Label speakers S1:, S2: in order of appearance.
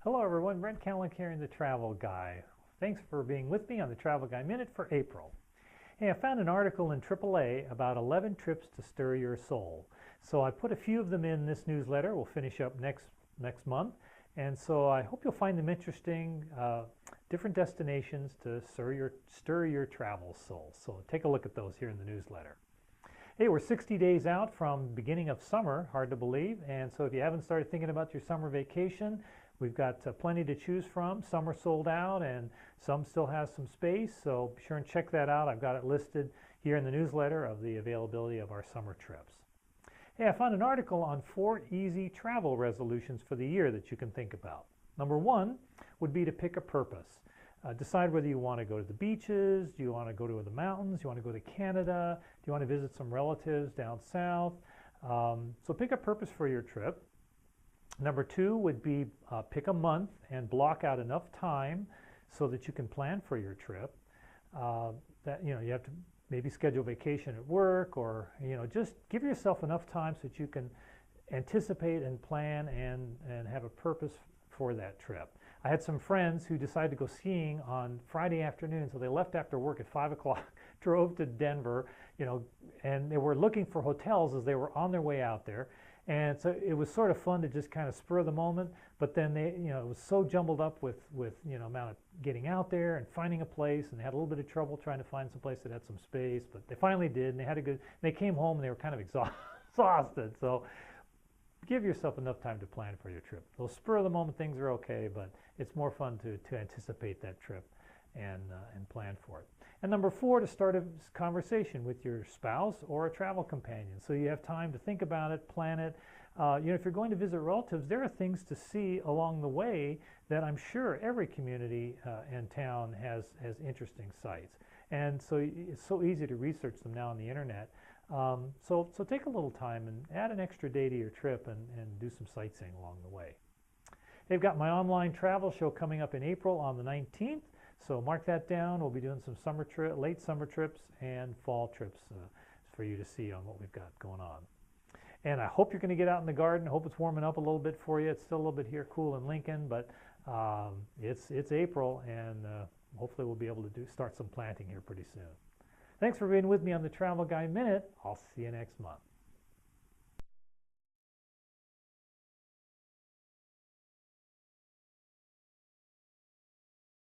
S1: Hello everyone, Brent Callick here in the Travel Guy. Thanks for being with me on the Travel Guy Minute for April. Hey, I found an article in AAA about 11 trips to stir your soul. So I put a few of them in this newsletter. We'll finish up next month. And so I hope you'll find them interesting, different destinations to stir your travel soul. So take a look at those here in the newsletter. Hey, we're 60 days out from beginning of summer, hard to believe. And so if you haven't started thinking about your summer vacation, we've got plenty to choose from. Some are sold out and some still has some space, so be sure and check that out. I've got it listed here in the newsletter of the availability of our summer trips. Hey, I found an article on 4 easy travel resolutions for the year that you can think about. Number 1 would be to pick a purpose. Decide whether you want to go to the beaches, do you want to go to the mountains, do you want to go to Canada, do you want to visit some relatives down south. So pick a purpose for your trip. Number 2 would be pick a month and block out enough time so that you can plan for your trip. You have to maybe schedule vacation at work, or just give yourself enough time so that you can anticipate and plan and have a purpose for that trip. I had some friends who decided to go skiing on Friday afternoon, so they left after work at 5 o'clock, drove to Denver, and they were looking for hotels as they were on their way out there. And so it was sort of fun to just kind of spur the moment, but then it was so jumbled up with amount of getting out there and finding a place, and they had a little bit of trouble trying to find some place that had some space, but they finally did, and they came home and they were kind of exhausted. So give yourself enough time to plan for your trip. Those spur of the moment things are okay, but it's more fun to anticipate that trip and plan for it. And number 4, to start a conversation with your spouse or a travel companion, so you have time to think about it, plan it. If you're going to visit relatives, there are things to see along the way that I'm sure every community and town has interesting sites. And so it's so easy to research them now on the internet. So take a little time and add an extra day to your trip and do some sightseeing along the way. They've got my online travel show coming up in April on the 19th. So mark that down. We'll be doing some late summer trips and fall trips for you to see on what we've got going on. And I hope you're going to get out in the garden. I hope it's warming up a little bit for you. It's still a little bit here cool in Lincoln, but it's April, and hopefully we'll be able to start some planting here pretty soon. Thanks for being with me on the Travel Guy Minute. I'll see you next month.